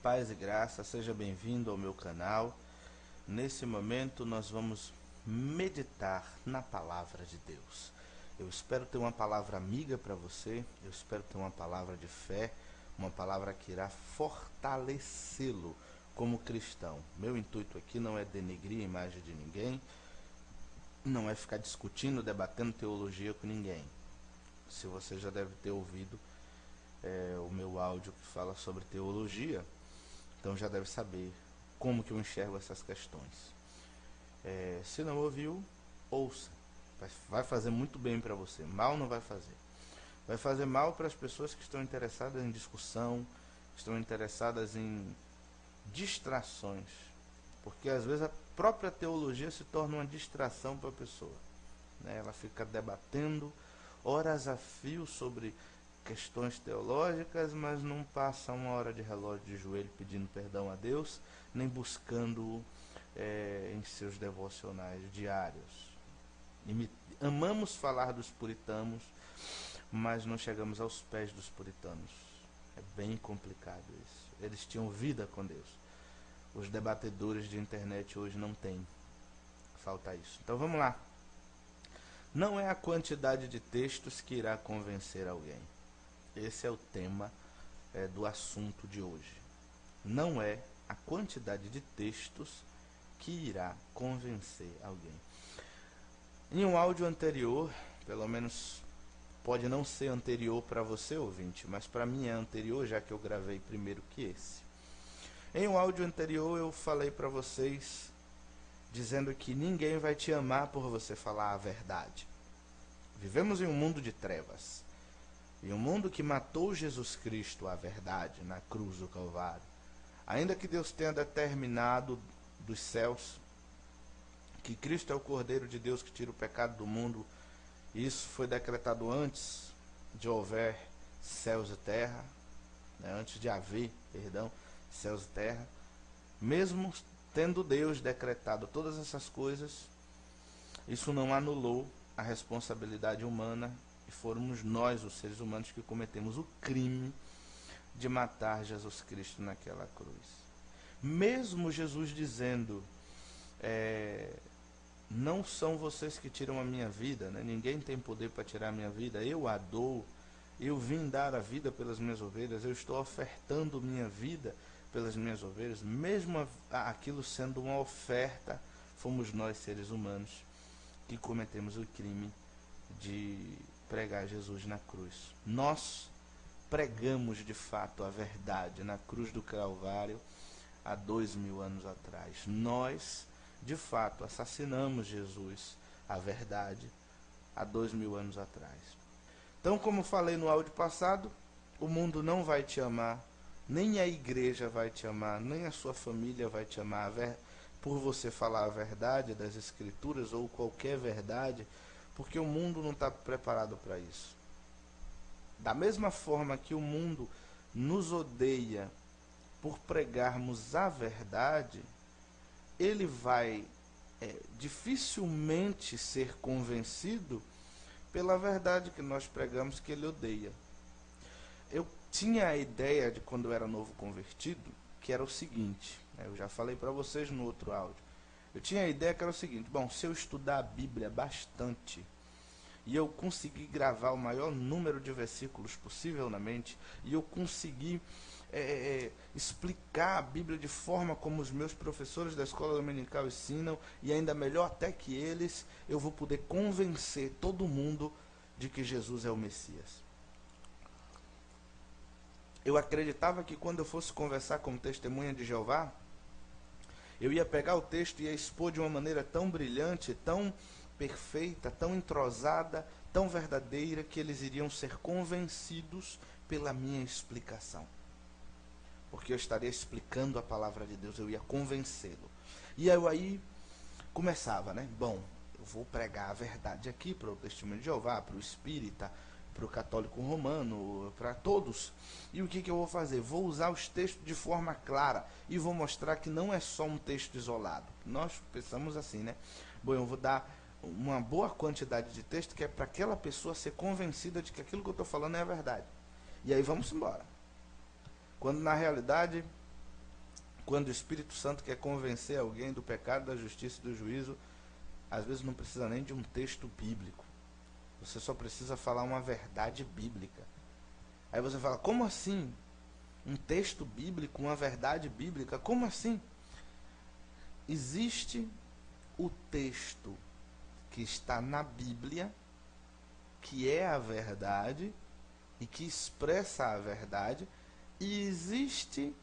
Paz e graça, seja bem-vindo ao meu canal. Nesse momento nós vamos meditar na palavra de Deus. Eu espero ter uma palavra amiga para você, eu espero ter uma palavra de fé, uma palavra que irá fortalecê-lo como cristão. Meu intuito aqui não é denegrir a imagem de ninguém, não é ficar discutindo, debatendo teologia com ninguém. Se você já deve ter ouvido o meu áudio que fala sobre teologia, então já deve saber como que eu enxergo essas questões. Se não ouviu, ouça. Vai fazer muito bem para você. Mal não vai fazer. Vai fazer mal para as pessoas que estão interessadas em discussão, estão interessadas em distrações. Porque às vezes a própria teologia se torna uma distração para a pessoa. Ela fica debatendo horas a fio sobre questões teológicas, mas não passa uma hora de relógio de joelho pedindo perdão a Deus, nem buscando em seus devocionais diários. Amamos falar dos puritanos, mas não chegamos aos pés dos puritanos. É bem complicado isso. Eles tinham vida com Deus. Os debatedores de internet hoje não têm. Falta isso. Então vamos lá. Não é a quantidade de textos que irá convencer alguém. Esse é o tema do assunto de hoje. Não é a quantidade de textos que irá convencer alguém. Em um áudio anterior, pelo menos pode não ser anterior para você, ouvinte, mas para mim é anterior, já que eu gravei primeiro que esse. Em um áudio anterior eu falei para vocês, dizendo que ninguém vai te amar por você falar a verdade. Vivemos em um mundo de trevas. Em um mundo que matou Jesus Cristo, a verdade, na cruz do Calvário. Ainda que Deus tenha determinado dos céus que Cristo é o Cordeiro de Deus que tira o pecado do mundo, e isso foi decretado antes de houver céus e terra, antes de haver, céus e terra. Mesmo tendo Deus decretado todas essas coisas, isso não anulou a responsabilidade humana. E fomos nós, os seres humanos, que cometemos o crime de matar Jesus Cristo naquela cruz. Mesmo Jesus dizendo, não são vocês que tiram a minha vida, ninguém tem poder para tirar a minha vida, eu a dou, eu vim dar a vida pelas minhas ovelhas, eu estou ofertando minha vida pelas minhas ovelhas, mesmo aquilo sendo uma oferta, fomos nós, seres humanos, que cometemos o crime de pregar Jesus na cruz. Nós pregamos de fato a verdade na cruz do Calvário há 2000 anos atrás. Nós, de fato, assassinamos Jesus, a verdade, há 2000 anos atrás. Então, como falei no áudio passado, o mundo não vai te amar, nem a igreja vai te amar, nem a sua família vai te amar por você falar a verdade das Escrituras ou qualquer verdade, porque o mundo não está preparado para isso. Da mesma forma que o mundo nos odeia por pregarmos a verdade, ele vai dificilmente ser convencido pela verdade que nós pregamos que ele odeia. Eu tinha a ideia de quando eu era novo convertido, que era o seguinte, eu já falei para vocês no outro áudio, eu tinha a ideia que era o seguinte, bom, se eu estudar a Bíblia bastante, e eu consegui gravar o maior número de versículos possível na mente, e eu consegui explicar a Bíblia de forma como os meus professores da escola dominical ensinam, e ainda melhor até que eles, eu vou poder convencer todo mundo de que Jesus é o Messias. Eu acreditava que quando eu fosse conversar com testemunha de Jeová, eu ia pegar o texto e ia expor de uma maneira tão brilhante, tão perfeita, tão entrosada, tão verdadeira, que eles iriam ser convencidos pela minha explicação. Porque eu estaria explicando a palavra de Deus, eu ia convencê-lo. E eu aí começava, bom, eu vou pregar a verdade aqui para o testemunho de Jeová, para o espírita, para o católico romano, para todos. E o que eu vou fazer? Vou usar os textos de forma clara e vou mostrar que não é só um texto isolado. Nós pensamos assim, Bom, eu vou dar uma boa quantidade de texto que é para aquela pessoa ser convencida de que aquilo que eu estou falando é a verdade. E aí vamos embora. Quando na realidade Quando o Espírito Santo quer convencer alguém do pecado, da justiça e do juízo, às vezes não precisa nem de um texto bíblico. Você só precisa falar uma verdade bíblica. Aí você fala, como assim? Um texto bíblico, uma verdade bíblica? Como assim? Existe o texto que está na Bíblia, que é a verdade e que expressa a verdade, e existe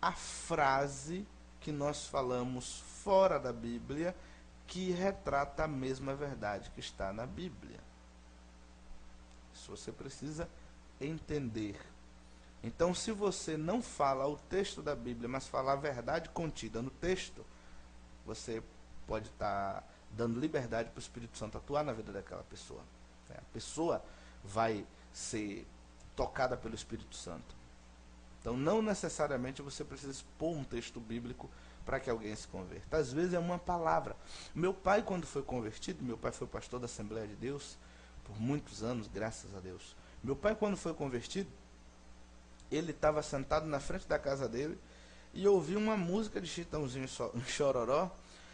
a frase que nós falamos fora da Bíblia, que retrata a mesma verdade que está na Bíblia. Isso você precisa entender. Então, se você não fala o texto da Bíblia, mas fala a verdade contida no texto, você pode estar dando liberdade para o Espírito Santo atuar na vida daquela pessoa. A pessoa vai ser tocada pelo Espírito Santo. Então, não necessariamente você precisa expor um texto bíblico para que alguém se converta. Às vezes é uma palavra. Meu pai, quando foi convertido, meu pai foi pastor da Assembleia de Deus por muitos anos, graças a Deus. Meu pai, quando foi convertido, ele estava sentado na frente da casa dele e ouviu uma música de Chitãozinho e Chororó,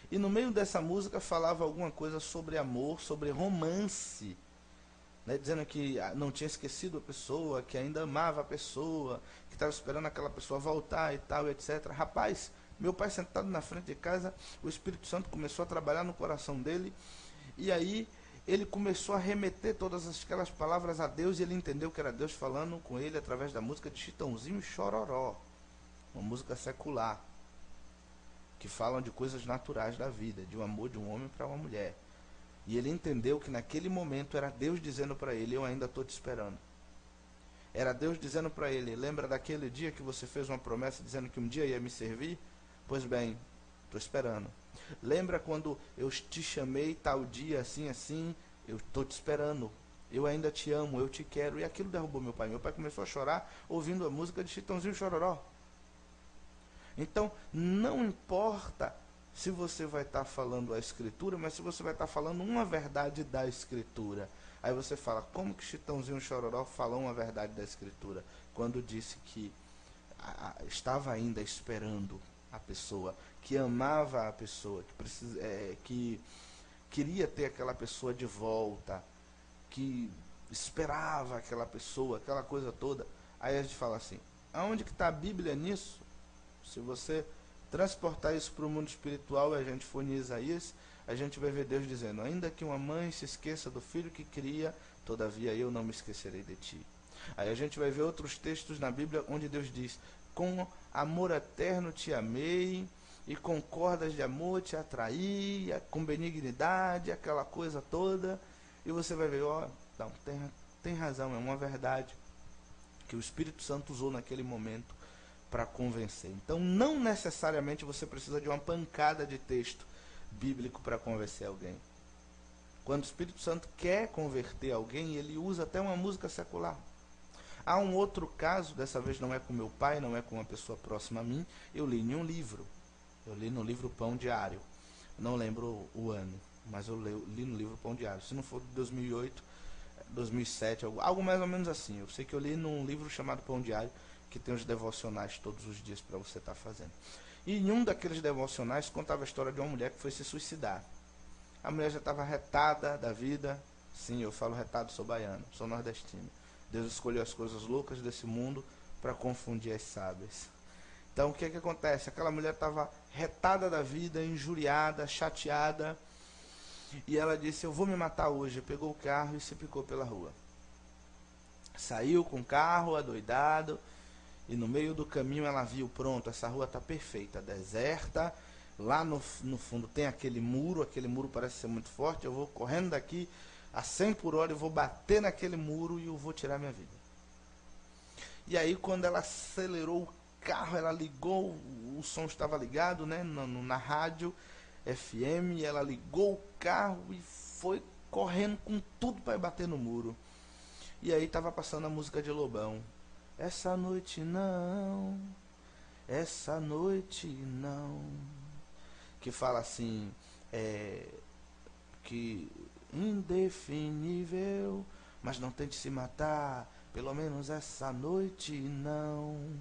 e no meio dessa música falava alguma coisa sobre amor, sobre romance, né, dizendo que não tinha esquecido a pessoa, que ainda amava a pessoa, que estava esperando aquela pessoa voltar e tal, etc. Rapaz, meu pai sentado na frente de casa, o Espírito Santo começou a trabalhar no coração dele, e aí ele começou a remeter todas aquelas palavras a Deus, e ele entendeu que era Deus falando com ele através da música de Chitãozinho e Chororó, uma música secular, que falam de coisas naturais da vida, de um amor de um homem para uma mulher. E ele entendeu que naquele momento era Deus dizendo para ele, eu ainda estou te esperando. Era Deus dizendo para ele, lembra daquele dia que você fez uma promessa dizendo que um dia ia me servir? Pois bem, estou esperando. Lembra quando eu te chamei tal dia, assim, assim? Eu estou te esperando. Eu ainda te amo, eu te quero. E aquilo derrubou meu pai. Meu pai começou a chorar ouvindo a música de Chitãozinho e Chororó. Então, não importa se você vai estar falando a Escritura, mas se você vai estar falando uma verdade da Escritura. Aí você fala, como que Chitãozinho e Chororó falou uma verdade da Escritura? Quando disse que estava ainda esperando a pessoa, que amava a pessoa, que queria ter aquela pessoa de volta, que esperava aquela pessoa, aquela coisa toda. Aí a gente fala assim, aonde que está a Bíblia nisso? Se você transportar isso para o mundo espiritual e a gente for em Isaías, a gente vai ver Deus dizendo, ainda que uma mãe se esqueça do filho que cria, todavia eu não me esquecerei de ti. Aí a gente vai ver outros textos na Bíblia onde Deus diz, com amor eterno te amei, e com cordas de amor te atraí, com benignidade, aquela coisa toda. E você vai ver, ó, não, tem razão, é uma verdade que o Espírito Santo usou naquele momento para convencer. Então, não necessariamente você precisa de uma pancada de texto bíblico para convencer alguém. Quando o Espírito Santo quer converter alguém, ele usa até uma música secular. Há um outro caso, dessa vez não é com meu pai, não é com uma pessoa próxima a mim, eu li em um livro. Eu li no livro Pão Diário. Não lembro o ano, mas eu li no livro Pão Diário. Se não for de 2008, 2007, algo mais ou menos assim. Eu sei que eu li num livro chamado Pão Diário, que tem os devocionais todos os dias para você estar fazendo. E em um daqueles devocionais contava a história de uma mulher que foi se suicidar. A mulher já estava retada da vida. Sim, eu falo retado, sou baiano, sou nordestino. Deus escolheu as coisas loucas desse mundo para confundir as sábias. Então o que acontece? Aquela mulher estava retada da vida, injuriada, chateada. E ela disse, eu vou me matar hoje. Pegou o carro e se picou pela rua. Saiu com o carro, adoidado. E no meio do caminho ela viu, pronto, essa rua está perfeita, deserta. Lá no fundo tem aquele muro parece ser muito forte. Eu vou correndo daqui a 100 por hora, eu vou bater naquele muro e eu vou tirar minha vida. E aí quando ela acelerou o carro, ela ligou, o som estava ligado, né, na rádio FM, e ela ligou o carro e foi correndo com tudo para bater no muro. E aí estava passando a música de Lobão. Essa noite não, essa noite não. Que fala assim, que indefinível, mas não tente se matar, pelo menos essa noite não.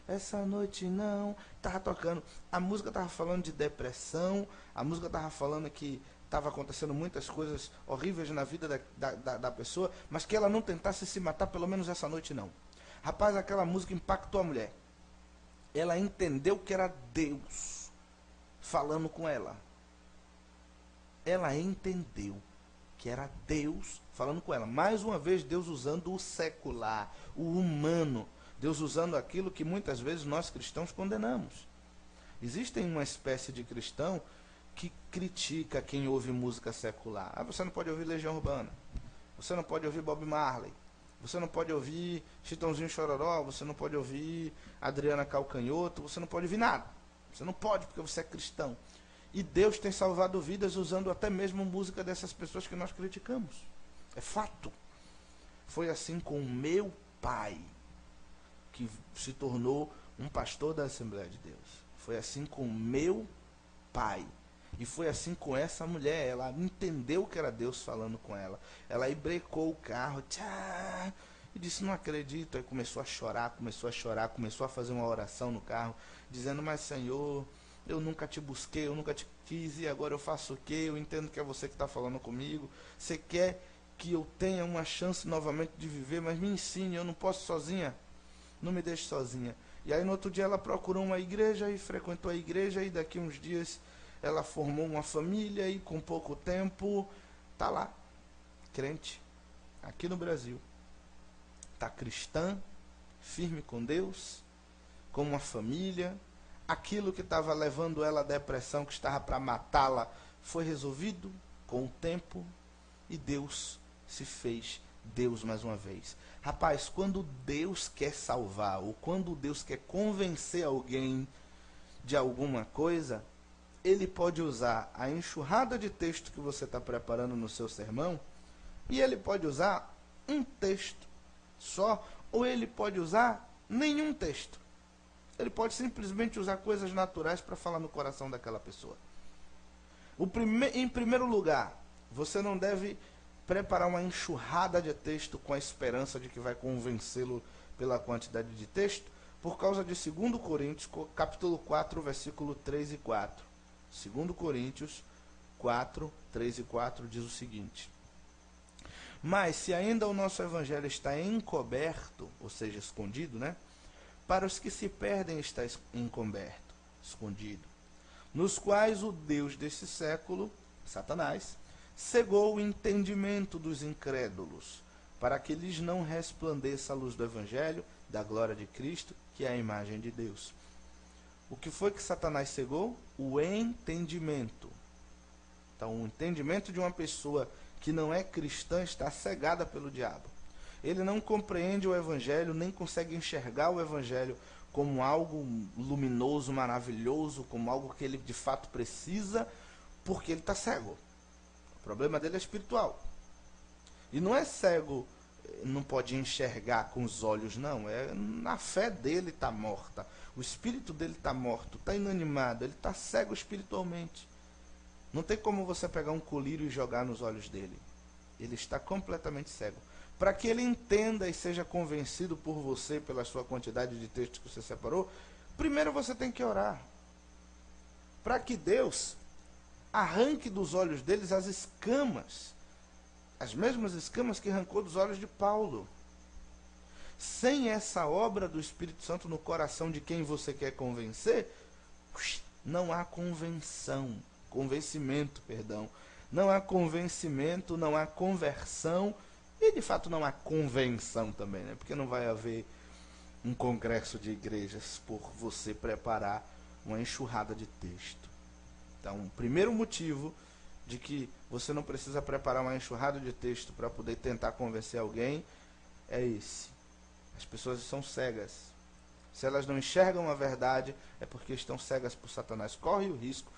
essa noite não. Tava tocando. A música tava falando de depressão, a música tava falando que estava acontecendo muitas coisas horríveis na vida da pessoa, mas que ela não tentasse se matar, pelo menos essa noite não. Rapaz, aquela música impactou a mulher. Ela entendeu que era Deus falando com ela. Ela entendeu que era Deus falando com ela. Mais uma vez, Deus usando o secular, o humano. Deus usando aquilo que muitas vezes nós cristãos condenamos. Existem uma espécie de cristão que critica quem ouve música secular. Ah, você não pode ouvir Legião Urbana. Você não pode ouvir Bob Marley. Você não pode ouvir Chitãozinho Chororó. Você não pode ouvir Adriana Calcanhoto. Você não pode ouvir nada. Você não pode porque você é cristão. E Deus tem salvado vidas usando até mesmo música dessas pessoas que nós criticamos. É fato. Foi assim com o meu pai, que se tornou um pastor da Assembleia de Deus. Foi assim com o meu pai. E foi assim com essa mulher. Ela entendeu que era Deus falando com ela. Ela brecou o carro. Tchá, e disse, não acredito. Aí começou a chorar, começou a fazer uma oração no carro, dizendo, mas Senhor, eu nunca te busquei, eu nunca te quis, e agora eu faço o quê? Eu entendo que é você que está falando comigo. Você quer que eu tenha uma chance novamente de viver, mas me ensine, eu não posso sozinha. Não me deixe sozinha. E aí no outro dia ela procurou uma igreja e frequentou a igreja, e daqui uns dias ela formou uma família e com pouco tempo está lá, crente, aqui no Brasil. Está cristã, firme com Deus, com uma família. Aquilo que estava levando ela à depressão, que estava para matá-la, foi resolvido com o tempo, e Deus se fez Deus mais uma vez. Rapaz, quando Deus quer salvar, ou quando Deus quer convencer alguém de alguma coisa, Ele pode usar a enxurrada de texto que você está preparando no seu sermão, e Ele pode usar um texto só, ou Ele pode usar nenhum texto. Ele pode simplesmente usar coisas naturais para falar no coração daquela pessoa. Em primeiro lugar, você não deve preparar uma enxurrada de texto com a esperança de que vai convencê-lo pela quantidade de texto, por causa de 2 Coríntios, capítulo 4, versículo 3 e 4. 2 Coríntios 4, 3 e 4 diz o seguinte: mas se ainda o nosso evangelho está encoberto, ou seja, escondido, né? Para os que se perdem está encoberto, escondido, nos quais o Deus desse século, Satanás, cegou o entendimento dos incrédulos, para que lhes não resplandeça a luz do Evangelho, da glória de Cristo, que é a imagem de Deus. O que foi que Satanás cegou? O entendimento. Então, o entendimento de uma pessoa que não é cristã está cegada pelo diabo. Ele não compreende o Evangelho, nem consegue enxergar o Evangelho como algo luminoso, maravilhoso, como algo que ele de fato precisa, porque ele está cego. O problema dele é espiritual. E não é cego, não pode enxergar com os olhos, não. A fé dele está morta. O espírito dele está morto, está inanimado, ele está cego espiritualmente. Não tem como você pegar um colírio e jogar nos olhos dele. Ele está completamente cego. Para que ele entenda e seja convencido por você, pela sua quantidade de textos que você separou, primeiro você tem que orar. Para que Deus arranque dos olhos deles as escamas, as mesmas escamas que arrancou dos olhos de Paulo. Sem essa obra do Espírito Santo no coração de quem você quer convencer, não há convencimento, não há convencimento, não há conversão, e de fato não há convenção também, né? Porque não vai haver um congresso de igrejas por você preparar uma enxurrada de texto. Então, o primeiro motivo de que você não precisa preparar uma enxurrada de texto para poder tentar convencer alguém é esse. As pessoas são cegas. Se elas não enxergam a verdade, é porque estão cegas por Satanás. Corre o risco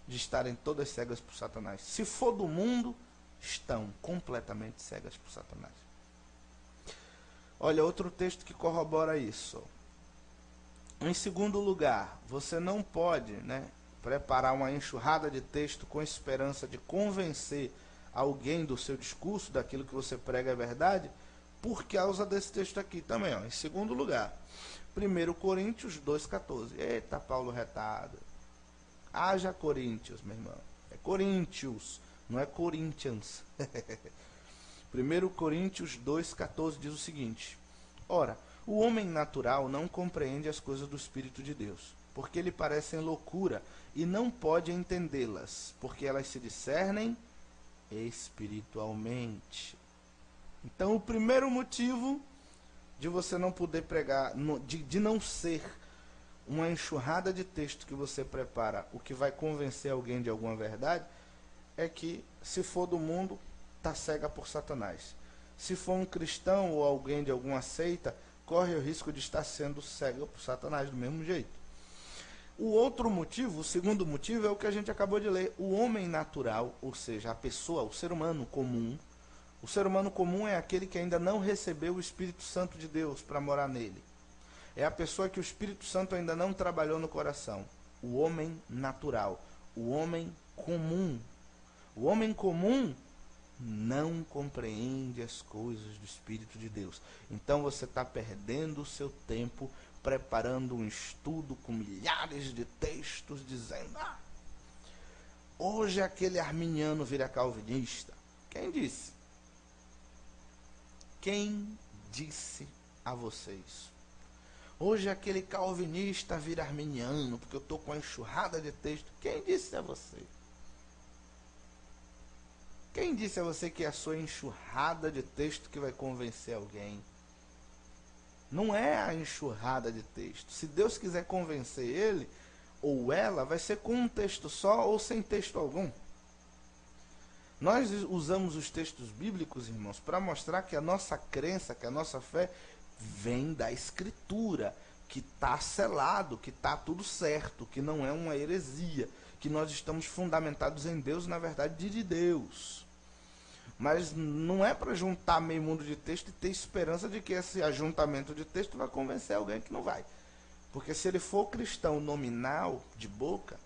de estarem todas cegas por Satanás. Se for do mundo, estão completamente cegas por Satanás. Olha, outro texto que corrobora isso. Em segundo lugar, você não pode, preparar uma enxurrada de texto com esperança de convencer alguém do seu discurso, daquilo que você prega é verdade, por causa desse texto aqui também, ó. Em segundo lugar, 1 Coríntios 2,14. Eita, Paulo retado. Haja Coríntios, meu irmão. É Coríntios, não é Corinthians. 1 Coríntios 2,14 diz o seguinte: ora, o homem natural não compreende as coisas do Espírito de Deus, porque lhe parecem loucura, e não pode entendê-las, porque elas se discernem espiritualmente. Então, o primeiro motivo de você não poder pregar, de não ser uma enxurrada de texto que você prepara, o que vai convencer alguém de alguma verdade, é que, se for do mundo, está cega por Satanás. Se for um cristão ou alguém de alguma seita, corre o risco de estar sendo cega por Satanás do mesmo jeito. O outro motivo, o segundo motivo, é o que a gente acabou de ler. O homem natural, ou seja, a pessoa, o ser humano comum. O ser humano comum é aquele que ainda não recebeu o Espírito Santo de Deus para morar nele. É a pessoa que o Espírito Santo ainda não trabalhou no coração. O homem natural, o homem comum. O homem comum não compreende as coisas do Espírito de Deus. Então você está perdendo o seu tempo preparando um estudo com milhares de textos dizendo: hoje aquele arminiano vira calvinista. Quem disse? Quem disse a vocês? Hoje aquele calvinista vira arminiano, porque eu estou com a enxurrada de texto. Quem disse a você? Quem disse a você que é a sua enxurrada de texto que vai convencer alguém? Não é a enxurrada de texto. Se Deus quiser convencer ele ou ela, vai ser com um texto só ou sem texto algum. Nós usamos os textos bíblicos, irmãos, para mostrar que a nossa crença, que a nossa fé vem da Escritura, que está selado, que está tudo certo, que não é uma heresia, que nós estamos fundamentados em Deus, na verdade, de Deus. Mas não é para juntar meio mundo de texto e ter esperança de que esse ajuntamento de texto vai convencer alguém, que não vai. Porque se ele for cristão nominal, de boca,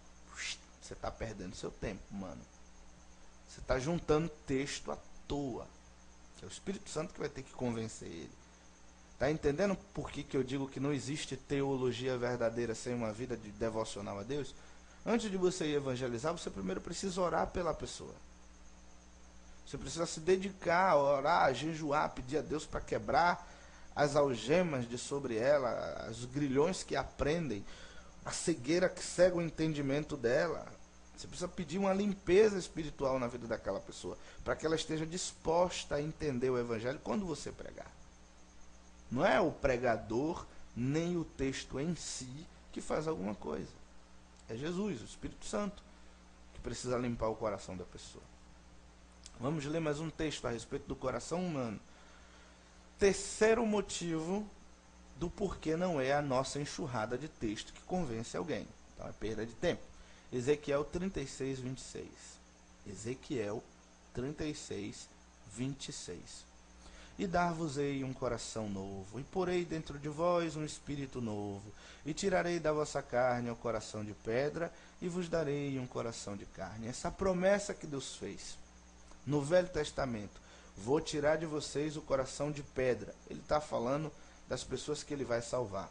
você está perdendo seu tempo, mano. Você está juntando texto à toa. É o Espírito Santo que vai ter que convencer ele. Está entendendo por que eu digo que não existe teologia verdadeira sem uma vida de devocional a Deus? Antes de você ir evangelizar, você primeiro precisa orar pela pessoa. Você precisa se dedicar a orar, a jejuar, pedir a Deus para quebrar as algemas de sobre ela, os grilhões que a prendem, a cegueira que cega o entendimento dela. Você precisa pedir uma limpeza espiritual na vida daquela pessoa, para que ela esteja disposta a entender o Evangelho quando você pregar. Não é o pregador, nem o texto em si que faz alguma coisa. É Jesus, o Espírito Santo, que precisa limpar o coração da pessoa. Vamos ler mais um texto a respeito do coração humano. Terceiro motivo do porquê não é a nossa enxurrada de texto que convence alguém. Então é perda de tempo. Ezequiel 36, 26. Ezequiel 36, 26. E dar-vos-ei um coração novo, e porei dentro de vós um espírito novo, e tirarei da vossa carne o coração de pedra, e vos darei um coração de carne. Essa promessa que Deus fez no Velho Testamento: vou tirar de vocês o coração de pedra. Ele está falando das pessoas que ele vai salvar.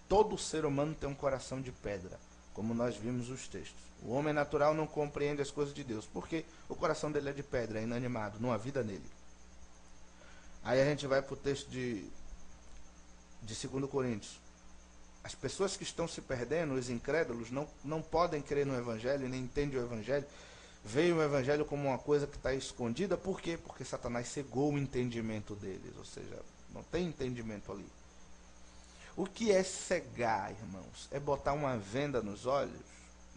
Todo ser humano tem um coração de pedra, como nós vimos nos textos. O homem natural não compreende as coisas de Deus, porque o coração dele é de pedra, é inanimado, não há vida nele. Aí a gente vai para o texto de 2 Coríntios. As pessoas que estão se perdendo, os incrédulos, não podem crer no Evangelho, nem entendem o Evangelho. Veem o Evangelho como uma coisa que está escondida. Por quê? Porque Satanás cegou o entendimento deles. Ou seja, não tem entendimento ali. O que é cegar, irmãos? É botar uma venda nos olhos?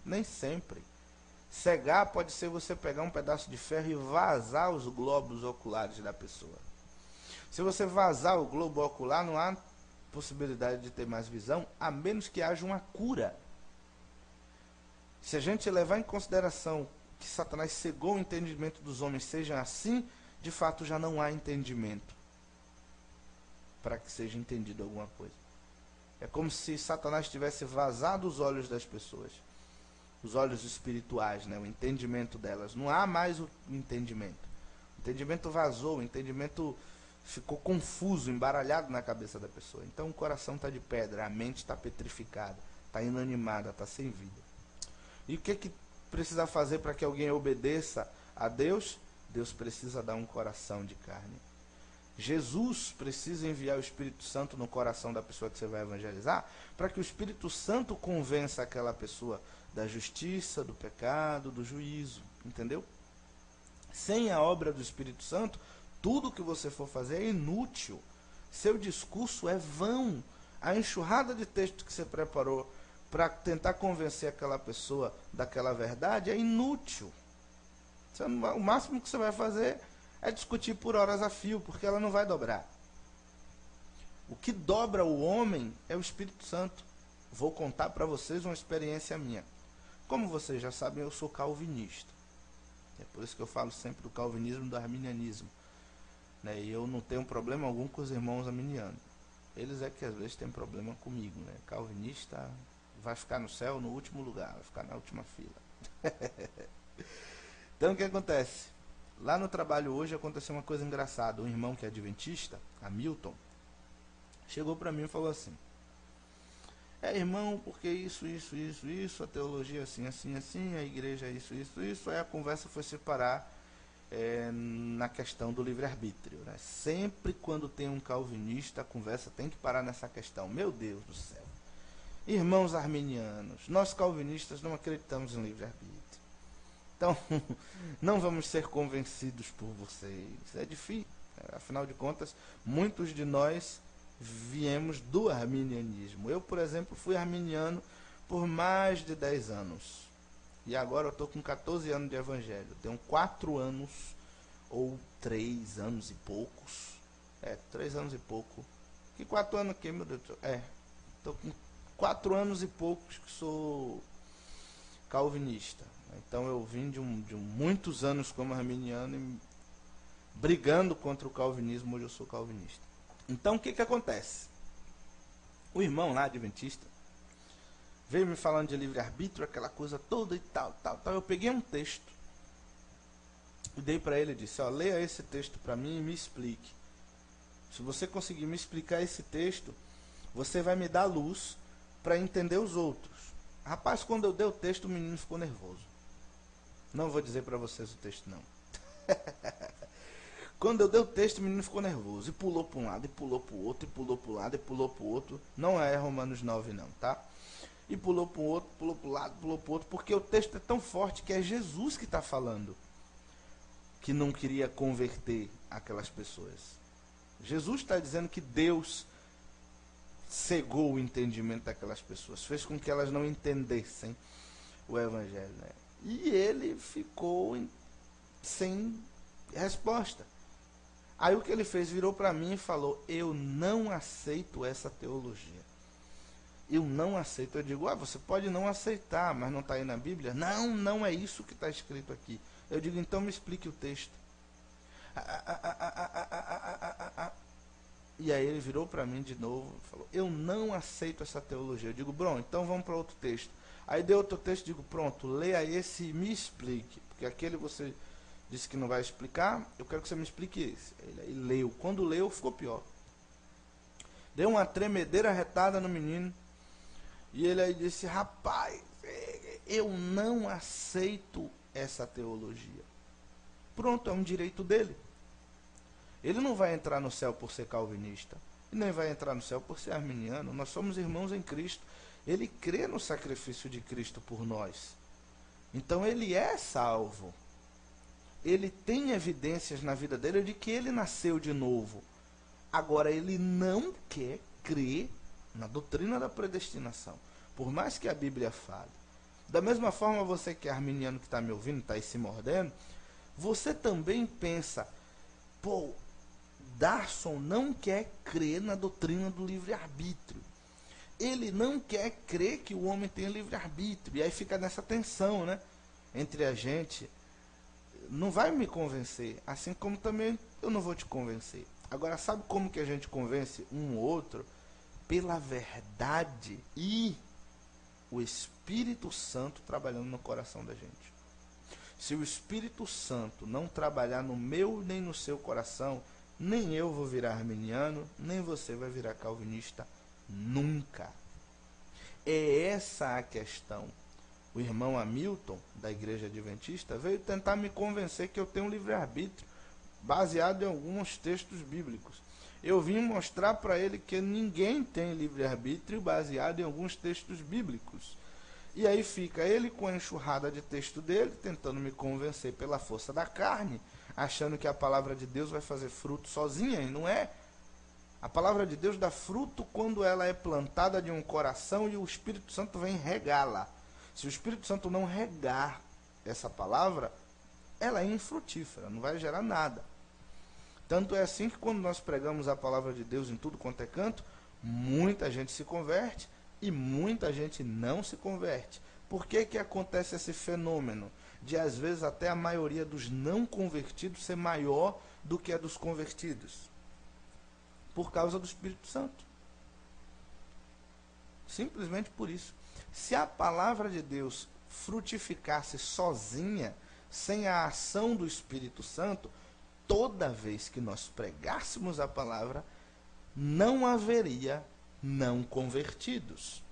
Nem sempre. Cegar pode ser você pegar um pedaço de ferro e vazar os globos oculares da pessoa. Se você vazar o globo ocular, não há possibilidade de ter mais visão, a menos que haja uma cura. Se a gente levar em consideração que Satanás cegou o entendimento dos homens, seja assim, de fato já não há entendimento para que seja entendido alguma coisa. É como se Satanás tivesse vazado os olhos das pessoas, os olhos espirituais, né, o entendimento delas. Não há mais o entendimento. O entendimento vazou, o entendimento ficou confuso, embaralhado na cabeça da pessoa. Então o coração está de pedra, a mente está petrificada, está inanimada, está sem vida. E o que precisa fazer para que alguém obedeça a Deus? Deus precisa dar um coração de carne. Jesus precisa enviar o Espírito Santo no coração da pessoa que você vai evangelizar, para que o Espírito Santo convença aquela pessoa da justiça, do pecado, do juízo, entendeu? Sem a obra do Espírito Santo, tudo que você for fazer é inútil. Seu discurso é vão. A enxurrada de texto que você preparou para tentar convencer aquela pessoa daquela verdade é inútil. O máximo que você vai fazer é discutir por horas a fio, porque ela não vai dobrar. O que dobra o homem é o Espírito Santo. Vou contar para vocês uma experiência minha. Como vocês já sabem, eu sou calvinista. É por isso que eu falo sempre do calvinismo e do arminianismo. E eu não tenho problema algum com os irmãos arminianos. Eles é que às vezes têm problema comigo. Calvinista vai ficar no céu no último lugar, vai ficar na última fila. Então o que acontece? Lá no trabalho hoje aconteceu uma coisa engraçada. Um irmão que é adventista, Hamilton, chegou para mim e falou assim: irmão, porque isso, a teologia assim, a igreja isso. Aí a conversa foi se parar na questão do livre-arbítrio. Sempre quando tem um calvinista, a conversa tem que parar nessa questão. Meu Deus do céu. Irmãos arminianos, nós calvinistas não acreditamos em livre-arbítrio. Então, não vamos ser convencidos por vocês. É difícil. Afinal de contas, muitos de nós viemos do arminianismo. Eu, por exemplo, fui arminiano por mais de 10 anos. E agora eu estou com 14 anos de evangelho. Tenho 4 anos, ou 3 anos e poucos. 3 anos e pouco. Que 4 anos aqui, meu Deus do céu? Estou com 4 anos e poucos que sou calvinista. Então eu vim de muitos anos como arminiano e brigando contra o calvinismo. Hoje eu sou calvinista. Então o que acontece? O irmão lá, adventista, veio me falando de livre-arbítrio, aquela coisa toda e tal. Eu peguei um texto e dei para ele e disse: leia esse texto para mim e me explique. Se você conseguir me explicar esse texto, você vai me dar luz para entender os outros. Rapaz, quando eu dei o texto, o menino ficou nervoso. Não vou dizer para vocês o texto, não. Quando eu dei o texto, o menino ficou nervoso. E pulou para um lado, e pulou para o outro, e pulou para um lado, e pulou para o outro. Não é Romanos 9, não, tá? E pulou para o outro, pulou para o lado, pulou para o outro. Porque o texto é tão forte que é Jesus que está falando. Que não queria converter aquelas pessoas. Jesus está dizendo que Deus cegou o entendimento daquelas pessoas. Fez com que elas não entendessem o Evangelho, E ele ficou sem resposta. Aí o que ele fez? Virou para mim e falou: eu não aceito essa teologia. Eu não aceito. Eu digo: você pode não aceitar, mas não está aí na Bíblia? Não, não é isso que está escrito aqui. Eu digo: então me explique o texto. E aí ele virou para mim de novo e falou: eu não aceito essa teologia. Eu digo: bom, então vamos para outro texto. Aí deu outro texto, digo: pronto, leia esse e me explique. Porque aquele você disse que não vai explicar, eu quero que você me explique esse. Ele aí leu. Quando leu, ficou pior. Deu uma tremedeira retada no menino. E ele aí disse: rapaz, eu não aceito essa teologia. Pronto, é um direito dele. Ele não vai entrar no céu por ser calvinista. E nem vai entrar no céu por ser arminiano. Nós somos irmãos em Cristo. Ele crê no sacrifício de Cristo por nós. Então ele é salvo. Ele tem evidências na vida dele de que ele nasceu de novo. Agora ele não quer crer na doutrina da predestinação. Por mais que a Bíblia fale. Da mesma forma, você que é arminiano que está me ouvindo, está aí se mordendo, você também pensa: pô, Darson não quer crer na doutrina do livre-arbítrio. Ele não quer crer que o homem tem livre-arbítrio. E aí fica nessa tensão, entre a gente. Não vai me convencer, assim como também eu não vou te convencer. Agora, sabe como que a gente convence um ou outro? Pela verdade e o Espírito Santo trabalhando no coração da gente. Se o Espírito Santo não trabalhar no meu nem no seu coração, nem eu vou virar arminiano, nem você vai virar calvinista nunca. É essa a questão. O irmão Hamilton, da Igreja Adventista, veio tentar me convencer que eu tenho um livre-arbítrio, baseado em alguns textos bíblicos. Eu vim mostrar para ele que ninguém tem livre-arbítrio baseado em alguns textos bíblicos. E aí fica ele com a enxurrada de texto dele, tentando me convencer pela força da carne, achando que a palavra de Deus vai fazer fruto sozinha, e não é. A palavra de Deus dá fruto quando ela é plantada de um coração e o Espírito Santo vem regá-la. Se o Espírito Santo não regar essa palavra, ela é infrutífera, não vai gerar nada. Tanto é assim que quando nós pregamos a palavra de Deus em tudo quanto é canto, muita gente se converte e muita gente não se converte. Por que que acontece esse fenômeno de, às vezes, até a maioria dos não convertidos ser maior do que a dos convertidos? Por causa do Espírito Santo. Simplesmente por isso. Se a palavra de Deus frutificasse sozinha, sem a ação do Espírito Santo, toda vez que nós pregássemos a palavra, não haveria não convertidos.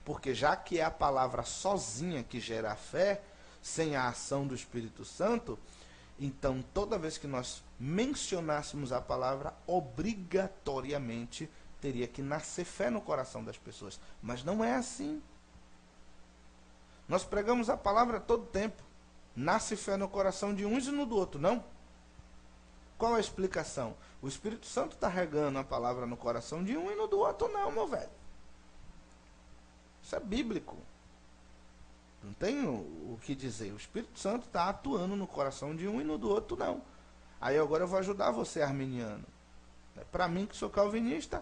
Porque já que é a palavra sozinha que gera a fé, sem a ação do Espírito Santo, então toda vez que nós mencionássemos a palavra, obrigatoriamente teria que nascer fé no coração das pessoas. Mas não é assim. Nós pregamos a palavra todo tempo. Nasce fé no coração de uns e no do outro, não? Qual a explicação? O Espírito Santo está regando a palavra no coração de um e no do outro não, meu velho. Isso é bíblico. Não tem o que dizer. O Espírito Santo está atuando no coração de um e no do outro não. Aí agora eu vou ajudar você, arminiano. Para mim, que sou calvinista,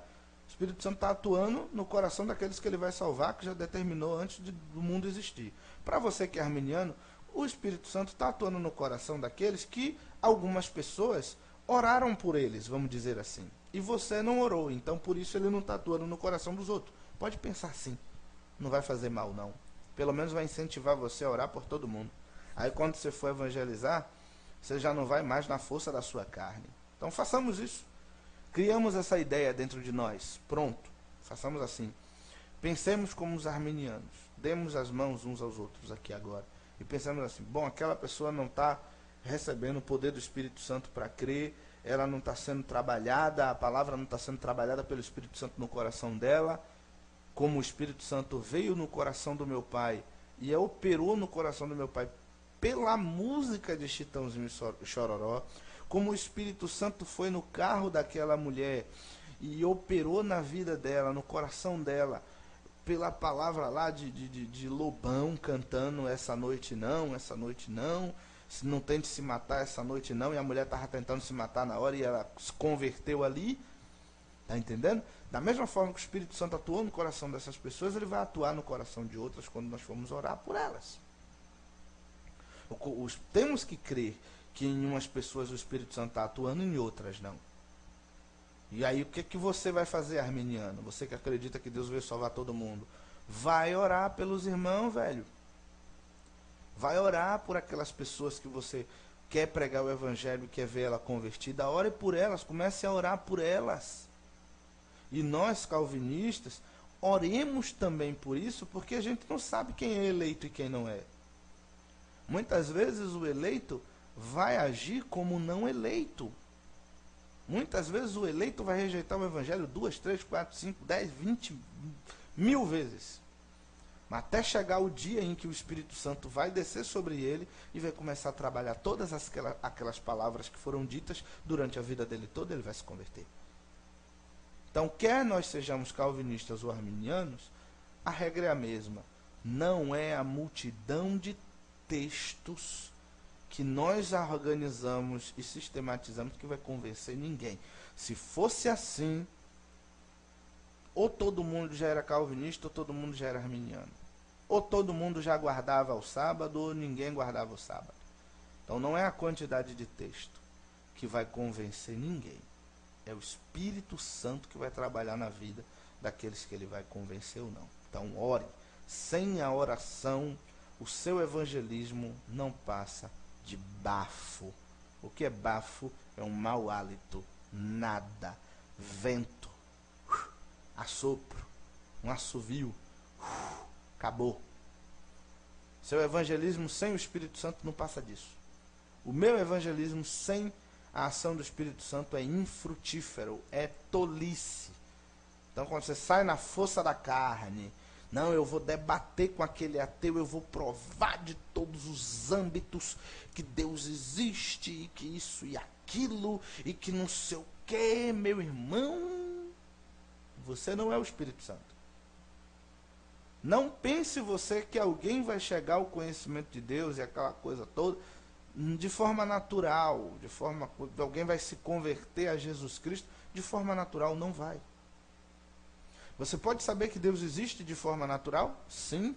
o Espírito Santo está atuando no coração daqueles que ele vai salvar, que já determinou antes do mundo existir. Para você que é arminiano, o Espírito Santo está atuando no coração daqueles que algumas pessoas oraram por eles, vamos dizer assim. E você não orou, então por isso ele não está atuando no coração dos outros. Pode pensar assim. Não vai fazer mal, não. Pelo menos vai incentivar você a orar por todo mundo. Aí quando você for evangelizar, você já não vai mais na força da sua carne. Então façamos isso. Criamos essa ideia dentro de nós. Pronto. Façamos assim. Pensemos como os arminianos. Demos as mãos uns aos outros aqui agora. E pensamos assim, bom, aquela pessoa não está recebendo o poder do Espírito Santo para crer, ela não está sendo trabalhada, a palavra não está sendo trabalhada pelo Espírito Santo no coração dela, como o Espírito Santo veio no coração do meu pai e operou no coração do meu pai pela música de Chitãozinho e Chororó, como o Espírito Santo foi no carro daquela mulher e operou na vida dela, no coração dela, pela palavra lá de Lobão cantando essa noite não, se não tente se matar essa noite não, e a mulher estava tentando se matar na hora e ela se converteu ali, tá entendendo? Da mesma forma que o Espírito Santo atuou no coração dessas pessoas, ele vai atuar no coração de outras quando nós formos orar por elas. Temos que crer que em umas pessoas o Espírito Santo está atuando e em outras não. E aí o que, que você vai fazer, arminiano? Você que acredita que Deus veio salvar todo mundo. Vai orar pelos irmãos, velho. Vai orar por aquelas pessoas que você quer pregar o evangelho, quer ver ela convertida. Ore por elas, comece a orar por elas. E nós, calvinistas, oremos também por isso, porque a gente não sabe quem é eleito e quem não é. Muitas vezes o eleito vai agir como não eleito. Muitas vezes o eleito vai rejeitar o evangelho 2, 3, 4, 5, 10, 20 mil vezes. Mas até chegar o dia em que o Espírito Santo vai descer sobre ele e vai começar a trabalhar todas aquelas palavras que foram ditas durante a vida dele toda, ele vai se converter. Então, quer nós sejamos calvinistas ou arminianos, a regra é a mesma. Não é a multidão de textos que nós organizamos e sistematizamos que vai convencer ninguém. Se fosse assim, ou todo mundo já era calvinista, ou todo mundo já era arminiano. Ou todo mundo já guardava o sábado, ou ninguém guardava o sábado. Então não é a quantidade de texto que vai convencer ninguém. É o Espírito Santo que vai trabalhar na vida daqueles que ele vai convencer ou não. Então ore. Sem a oração, o seu evangelismo não passa de bafo. O que é bafo? É um mau hálito Nada. Vento. Assopro. Um assovio. Acabou. Seu evangelismo sem o Espírito Santo não passa disso. O meu evangelismo sem a ação do Espírito Santo é infrutífero, é tolice. Então, quando você sai na força da carne, não, eu vou debater com aquele ateu, eu vou provar de todos os âmbitos que Deus existe, e que isso e aquilo, e que não sei o que, meu irmão, você não é o Espírito Santo. Não pense você que alguém vai chegar ao conhecimento de Deus e aquela coisa toda de forma natural, alguém vai se converter a Jesus Cristo de forma natural, não vai. Você pode saber que Deus existe de forma natural? Sim.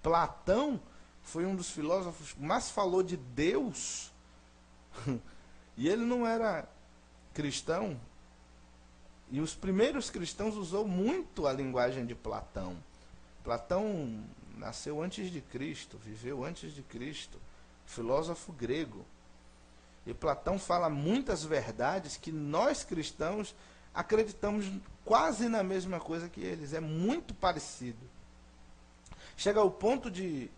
Platão foi um dos filósofos que mais falou de Deus. E ele não era cristão. E os primeiros cristãos usou muito a linguagem de Platão. Platão nasceu antes de Cristo, viveu antes de Cristo, filósofo grego. E Platão fala muitas verdades que nós cristãos acreditamos quase na mesma coisa que eles. É muito parecido. Chega ao ponto de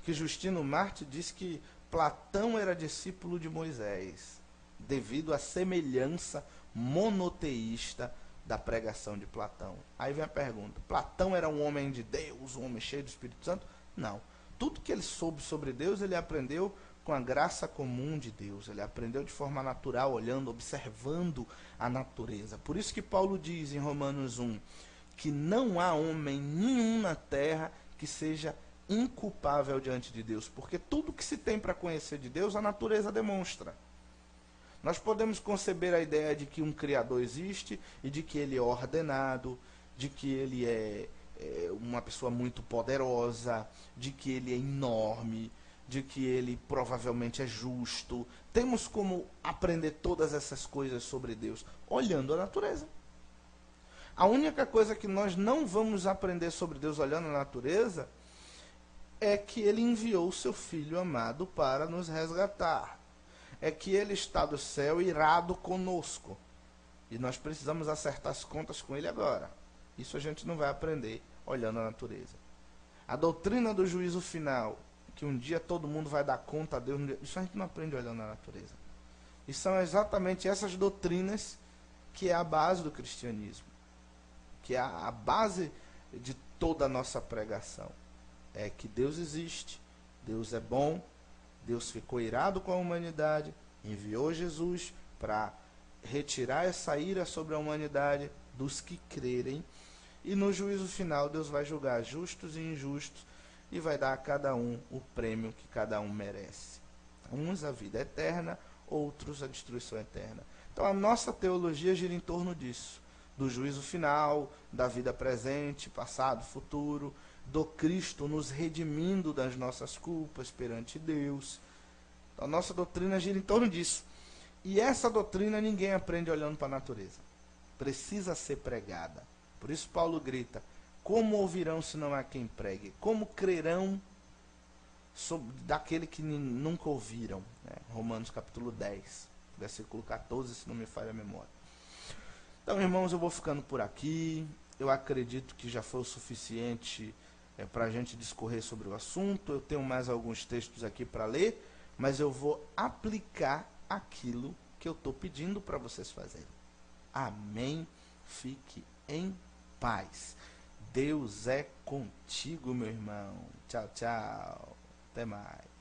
que Justino Marte diz que Platão era discípulo de Moisés, devido à semelhança monoteísta da pregação de Platão. Aí vem a pergunta: Platão era um homem de Deus, um homem cheio do Espírito Santo? Não. Tudo que ele soube sobre Deus, ele aprendeu com a graça comum de Deus. Ele aprendeu de forma natural, olhando, observando a natureza. Por isso que Paulo diz em Romanos 1, que não há homem nenhum na terra que seja inculpável diante de Deus, porque tudo que se tem para conhecer de Deus, a natureza demonstra. Nós podemos conceber a ideia de que um Criador existe e de que ele é ordenado, de que ele é uma pessoa muito poderosa, de que ele é enorme, de que ele provavelmente é justo. Temos como aprender todas essas coisas sobre Deus olhando a natureza. A única coisa que nós não vamos aprender sobre Deus olhando a natureza é que ele enviou o seu Filho amado para nos resgatar. É que ele está do céu irado conosco. E nós precisamos acertar as contas com ele agora. Isso a gente não vai aprender olhando a natureza. A doutrina do juízo final, que um dia todo mundo vai dar conta a Deus, isso a gente não aprende olhando a natureza. E são exatamente essas doutrinas que é a base do cristianismo, que é a base de toda a nossa pregação. É que Deus existe, Deus é bom, Deus ficou irado com a humanidade, enviou Jesus para retirar essa ira sobre a humanidade dos que crerem, e no juízo final Deus vai julgar justos e injustos e vai dar a cada um o prêmio que cada um merece. Uns a vida eterna, outros a destruição eterna. Então a nossa teologia gira em torno disso, do juízo final, da vida presente, passado, futuro, do Cristo nos redimindo das nossas culpas perante Deus. Então, a nossa doutrina gira em torno disso. E essa doutrina ninguém aprende olhando para a natureza. Precisa ser pregada. Por isso Paulo grita: como ouvirão se não há quem pregue? Como crerão daquele que nunca ouviram? Romanos capítulo 10, versículo 14, se não me falha a memória. Então, irmãos, eu vou ficando por aqui. Eu acredito que já foi o suficiente para a gente discorrer sobre o assunto. Eu tenho mais alguns textos aqui para ler, mas eu vou aplicar aquilo que eu estou pedindo para vocês fazerem. Amém? Fique em paz. Deus é contigo, meu irmão. Tchau, tchau. Até mais.